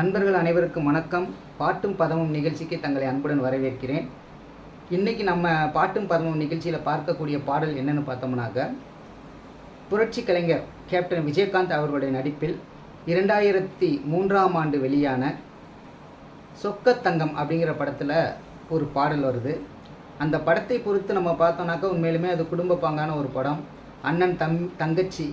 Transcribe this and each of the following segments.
நண்பர்கள் அனைவருக்கும் வணக்கம். பாட்டும் பதமும் நிகழ்ச்சிக்கு தங்களை அன்புடன் வரவேற்கிறேன். இன்றைக்கி நம்ம பாட்டும் பதமும் நிகழ்ச்சியில் பார்க்கக்கூடிய பாடல் என்னென்னு பார்த்தோம்னாக்க, புரட்சி கலைஞர் கேப்டன் விஜயகாந்த் அவர்களுடைய நடிப்பில் 2003ஆம் ஆண்டு வெளியான சொக்கத்தங்கம் அப்படிங்கிற படத்தில் ஒரு பாடல் வருது. அந்த படத்தை பொறுத்து நம்ம பார்த்தோம்னாக்கா உண்மையிலுமே அது குடும்ப பாங்கான ஒரு படம். அண்ணன் தங்கச்சி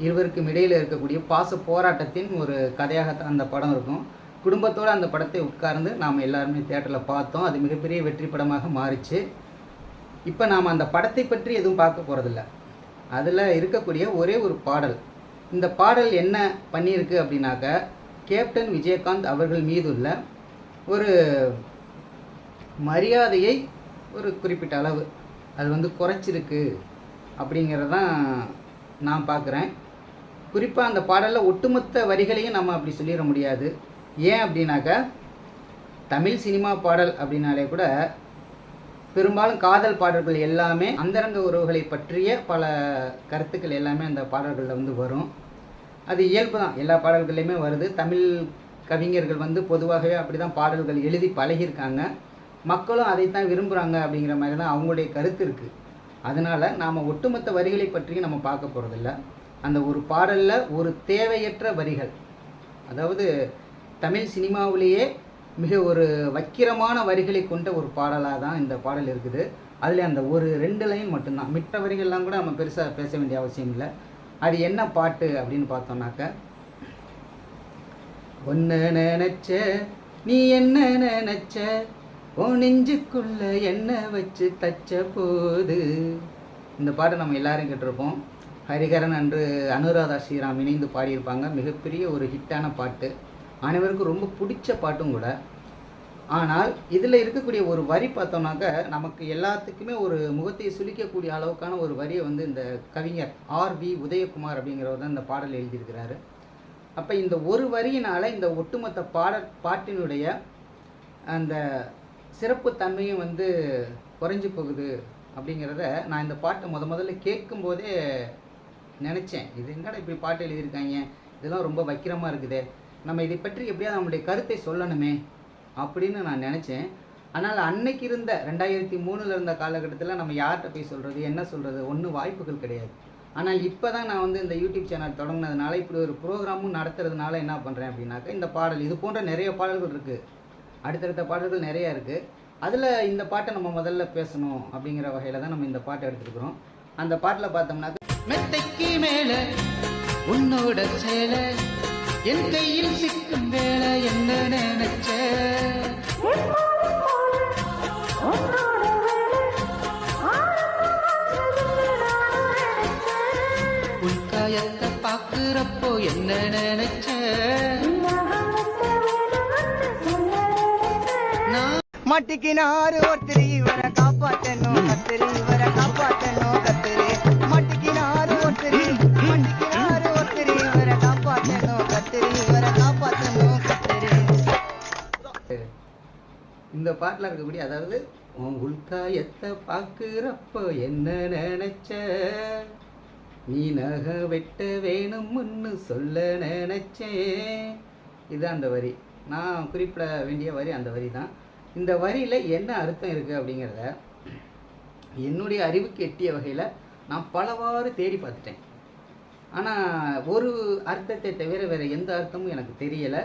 இருவருக்கும் இடையில் இருக்கக்கூடிய பாச போராட்டத்தின் ஒரு கதையாகத்தான் அந்த படம் இருக்கும். குடும்பத்தோடு அந்த படத்தை உட்கார்ந்து நாம் எல்லாருமே தியேட்டரில் பார்த்தோம். அது மிகப்பெரிய வெற்றி படமாக மாறிச்சு. இப்போ நாம் அந்த படத்தை பற்றி எதுவும் பார்க்க போகிறதில்ல. அதில் இருக்கக்கூடிய ஒரே ஒரு பாடல். இந்த பாடல் என்ன பண்ணியிருக்கு அப்படின்னாக்க, கேப்டன் விஜயகாந்த் அவர்கள் மீதுள்ள ஒரு மரியாதையை ஒரு குறிப்பிட்ட அளவு அது குறைச்சிருக்கு அப்படிங்கிறதான் நான் பார்க்குறேன். குறிப்பாக அந்த பாடலில் ஒட்டுமொத்த வரிகளையும் நம்ம அப்படி சொல்லிட முடியாது. ஏன் அப்படின்னாக்கா, தமிழ் சினிமா பாடல் அப்படின்னாலே கூட பெரும்பாலும் காதல் பாடல்கள் எல்லாமே அந்தரங்க உறவுகளை பற்றிய பல கருத்துக்கள் எல்லாமே அந்த பாடல்களில் வரும். அது இயல்பு தான், எல்லா பாடல்கள்லையுமே வருது. தமிழ் கவிஞர்கள் பொதுவாகவே அப்படி தான் பாடல்கள் எழுதி பழகியிருக்காங்க. மக்களும் அதைத்தான் விரும்புகிறாங்க அப்படிங்கிற மாதிரி தான் அவங்களுடைய கருத்து இருக்குது. அதனால் நாம் ஒட்டுமொத்த வரிகளை பற்றி நம்ம பார்க்க போகிறதில்ல. அந்த ஒரு பாடலில் ஒரு தேவையற்ற வரிகள், அதாவது தமிழ் சினிமாவிலேயே மிக ஒரு வக்கிரமான வரிகளை கொண்ட ஒரு பாடலாக தான் இந்த பாடல் இருக்குது. அதில் அந்த ஒரு 2 லைன் மட்டும்தான். மிட்ட வரிகள்லாம் கூட நம்ம பெருசாக பேச வேண்டிய அவசியம் இல்லை. அது என்ன பாட்டு அப்படின்னு பார்த்தோம்னாக்க, ஒன்று நினைச்ச நீ என்ன நினைச்ச, ஓ நெஞ்சுக்குள்ள என்ன வச்சு தச்ச போது. இந்த பாட்டை நம்ம எல்லாரும் கேட்டிருப்போம். ஹரிகரன் அன்று அனுராதா ஸ்ரீராம் இணைந்து பாடியிருப்பாங்க. மிகப்பெரிய ஒரு ஹிட்டான பாட்டு, அனைவருக்கும் ரொம்ப பிடிச்ச பாட்டும் கூட. ஆனால் இதில் இருக்கக்கூடிய ஒரு வரி பார்த்தோம்னாக்க, நமக்கு எல்லாத்துக்குமே ஒரு முகத்தை சுளிக்கக்கூடிய அளவுக்கான ஒரு வரியை இந்த கவிஞர் R.V. உதயகுமார் அப்படிங்கிறவர் தான் இந்த பாடல் எழுதியிருக்கிறாரு. அப்போ இந்த ஒரு வரியினால் இந்த ஒட்டுமொத்த பாட்டினுடைய அந்த சிறப்பு தன்மையும் குறைஞ்சி போகுது அப்படிங்கிறத நான் இந்த பாட்டை முதல்ல கேட்கும்போதே நினச்சேன். இது என்னடா இப்படி பாட்டு எழுதியிருக்காங்க, இதெல்லாம் ரொம்ப வக்கிரமாக இருக்குது, நம்ம இதை பற்றி எப்படியாவது நம்மளுடைய கருத்தை சொல்லணுமே அப்படின்னு நான் நினச்சேன். ஆனால் அன்னைக்கு இருந்த 2003 இருந்த காலகட்டத்தில் நம்ம யார்கிட்ட போய் சொல்கிறது, என்ன சொல்கிறது, ஒன்றும் வாய்ப்புகள் கிடையாது. ஆனால் இப்போ தான் நான் இந்த யூடியூப் சேனல் தொடங்கினதுனால, இப்படி ஒரு ப்ரோக்ராமும் நடத்துறதுனால என்ன பண்ணுறேன் அப்படின்னாக்கா, இந்த பாடல் இது போன்ற நிறைய பாடல்கள் இருக்குது, அடுத்தடுத்த பாடல்கள் நிறையா இருக்குது. அதில் இந்த பாட்டை நம்ம முதல்ல பேசணும் அப்படிங்கிற வகையில் தான் நம்ம இந்த பாட்டை எடுத்துருக்குறோம். அந்த பாட்டில் பார்த்தோம்னாக்க, மெத்தைக்கு மேலே உன்னோட சேலை என் கையில் சிக்கும் வேலை என்ன நினைச்ச, உள்காயத்தை பார்க்குறப்போ என்ன நினைச்ச, மட்டிக்கினாரு ஒருத்தர் இவரை காப்பாற்றணும், கத்திரி இவரை காப்பாற்றணும், கத்திரி மட்டிக்கினாரு ஒருத்தர், மட்டிக்கினாரு ஒருத்தர் இவரை காப்பாற்றணும், கத்திரி இவரை காப்பாற்றணும், கத்திரி. இந்த பாட்டில் இருக்கக்கூடிய, அதாவது உள்காயத்தை பார்க்குறப்போ என்ன நினைச்ச, நீ நகை வெட்ட வேணும்னு சொல்ல நினைச்சேன். இதுதான் அந்த வரி. நான் குறிப்பிட வேண்டிய வரி அந்த வரி தான். இந்த வரியில் என்ன அர்த்தம் இருக்குது அப்படிங்கிறத என்னுடைய அறிவுக்கு எட்டிய வகையில் நான் பலவாறு தேடி பார்த்துட்டேன். ஆனால் ஒரு அர்த்தத்தை தவிர வேறு எந்த அர்த்தமும் எனக்கு தெரியலை.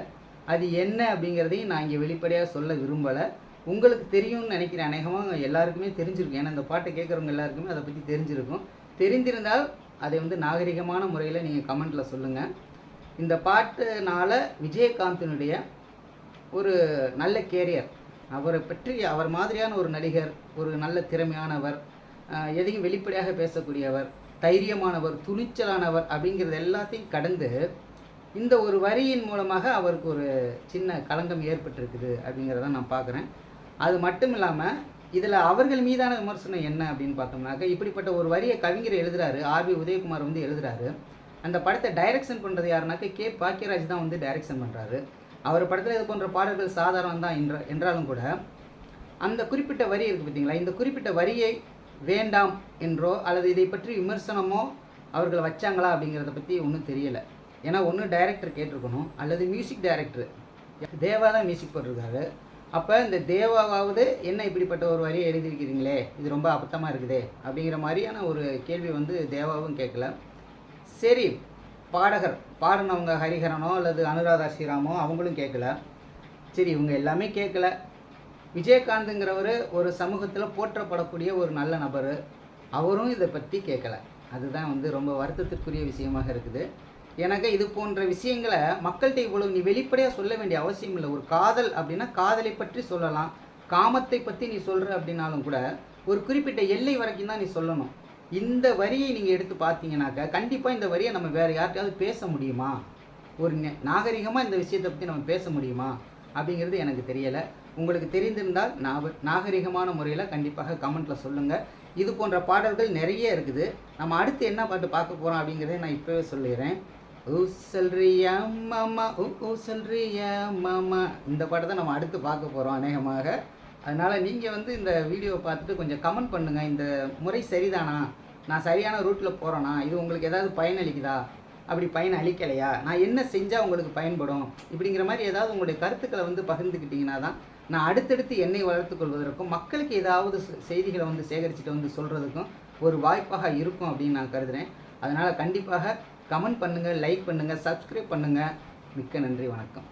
அது என்ன அப்படிங்கிறதையும் நான் இங்கே வெளிப்படையாக சொல்ல விரும்பலை. உங்களுக்கு தெரியும்னு நினைக்கிறேன். அநேகமாக எல்லாருக்குமே தெரிஞ்சிருக்கும். ஏன்னா இந்த பாட்டை கேட்குறவங்க எல்லாருக்குமே அதை பற்றி தெரிஞ்சிருக்கும். தெரிந்திருந்தால் அதை நாகரிகமான முறையில் நீங்கள் கமெண்ட்டில் சொல்லுங்கள். இந்த பாட்டுனால் விஜயகாந்தினுடைய ஒரு நல்ல கேரியர், அவரை பற்றி, அவர் மாதிரியான ஒரு நடிகர், ஒரு நல்ல திறமையானவர், எதையும் வெளிப்படையாக பேசக்கூடியவர், தைரியமானவர், துணிச்சலானவர் அப்படிங்கிறது எல்லாத்தையும் கடந்து இந்த ஒரு வரியின் மூலமாக அவருக்கு ஒரு சின்ன களங்கம் ஏற்பட்டிருக்குது அப்படிங்கிறத நான் பார்க்குறேன். அது மட்டும் இல்லாமல் இதில் அவர்கள் மீதான விமர்சனம் என்ன அப்படின்னு பார்த்தோம்னாக்க, இப்படிப்பட்ட ஒரு வரியை கவிஞர் எழுதுகிறாரு, R.V. உதயகுமார் எழுதுகிறாரு. அந்த படத்தை டைரக்ஷன் பண்ணுறது யாருனாக்க K. பாக்கியராஜ் தான் டைரக்ஷன் பண்ணுறாரு. அவர் படத்தில் இது போன்ற பாடல்கள் சாதாரணம் தான் என்றாலும் கூட அந்த குறிப்பிட்ட வரி இருக்குது பார்த்தீங்களா, இந்த குறிப்பிட்ட வரியை வேண்டாம் என்றோ அல்லது இதை பற்றி விமர்சனமோ அவர்கள் வச்சாங்களா அப்படிங்கிறத பற்றி ஒன்றும் தெரியலை. ஏன்னா ஒன்று டைரக்டர் கேட்டிருக்கணும், அல்லது மியூசிக் டைரக்டர் தேவா தான் மியூசிக் போட்டிருக்காரு. அப்போ இந்த தேவாவாவது என்ன இப்படிப்பட்ட ஒரு வரியை எழுதியிருக்கிறீங்களே, இது ரொம்ப அபத்தமாக இருக்குதே அப்படிங்கிற மாதிரியான ஒரு கேள்வி வந்து தேவாவும் கேட்கல. சரி, பாடகர் பாடினவங்க ஹரிஹரனோ அல்லது அனுராதா ஸ்ரீராமோ அவங்களும் கேட்கல. சரி, இவங்க எல்லாமே கேட்கல. விஜயகாந்துங்கிறவர் ஒரு சமூகத்தில் போற்றப்படக்கூடிய ஒரு நல்ல நபர், அவரும் இதை பற்றி கேட்கல. அதுதான் வந்து ரொம்ப வருத்தத்திற்குரிய விஷயமாக இருக்குது. எனக்கு இது போன்ற விஷயங்களை மக்கள்கிட்ட இவ்வளவு நீ வெளிப்படையாக சொல்ல வேண்டிய அவசியம் இல்லை. ஒரு காதல் அப்படின்னா காதலை பற்றி சொல்லலாம், காமத்தை பற்றி நீ சொல்கிற அப்படின்னாலும் கூட ஒரு குறிப்பிட்ட எல்லை வரைக்கும் தான் நீ சொல்லணும். இந்த வரியை நீங்கள் எடுத்து பார்த்தீங்கன்னாக்கா கண்டிப்பாக இந்த வரியை நம்ம வேறு யார்கிட்டையாவது பேச முடியுமா, ஒரு நாகரிகமாக இந்த விஷயத்தை பற்றி நம்ம பேச முடியுமா அப்படிங்கிறது எனக்கு தெரியலை. உங்களுக்கு தெரிந்திருந்தால் நாகரிகமான முறையில் கண்டிப்பாக கமெண்ட்டில் சொல்லுங்கள். இது போன்ற பாடல்கள் நிறைய இருக்குது. நம்ம அடுத்து என்ன பாட்டு பார்க்க போகிறோம் அப்படிங்கிறத நான் இப்போவே சொல்லிடுறேன். ஊ சொல்றியா மாமா, ஊ சொல்றியா மாமா, இந்த பாட்டை தான் நம்ம அடுத்து பார்க்க போகிறோம் அநேகமாக. அதனால் நீங்கள் வந்து இந்த வீடியோவை பார்த்துட்டு கொஞ்சம் கமெண்ட் பண்ணுங்கள். இந்த முறை சரிதானா, நான் சரியான ரூட்டில் போகிறேன்னா, இது உங்களுக்கு ஏதாவது பயனளிக்குதா, அப்படி பயன் அளிக்கலையா, நான் என்ன செஞ்சால் உங்களுக்கு பயன்படும், இப்படிங்கிற மாதிரி ஏதாவது உங்களுடைய கருத்துக்களை வந்து பகிர்ந்துக்கிட்டிங்கன்னா தான் நான் அடுத்தடுத்து என்னை வளர்த்து கொள்வதற்கும் மக்களுக்கு ஏதாவது செய்திகளை வந்து சேகரிச்சுட்டு வந்து சொல்கிறதுக்கும் ஒரு வாய்ப்பாக இருக்கும் அப்படின்னு நான் கருதுகிறேன். அதனால் கண்டிப்பாக கமெண்ட் பண்ணுங்கள், லைக் பண்ணுங்கள், சப்ஸ்கிரைப் பண்ணுங்கள். மிக்க நன்றி, வணக்கம்.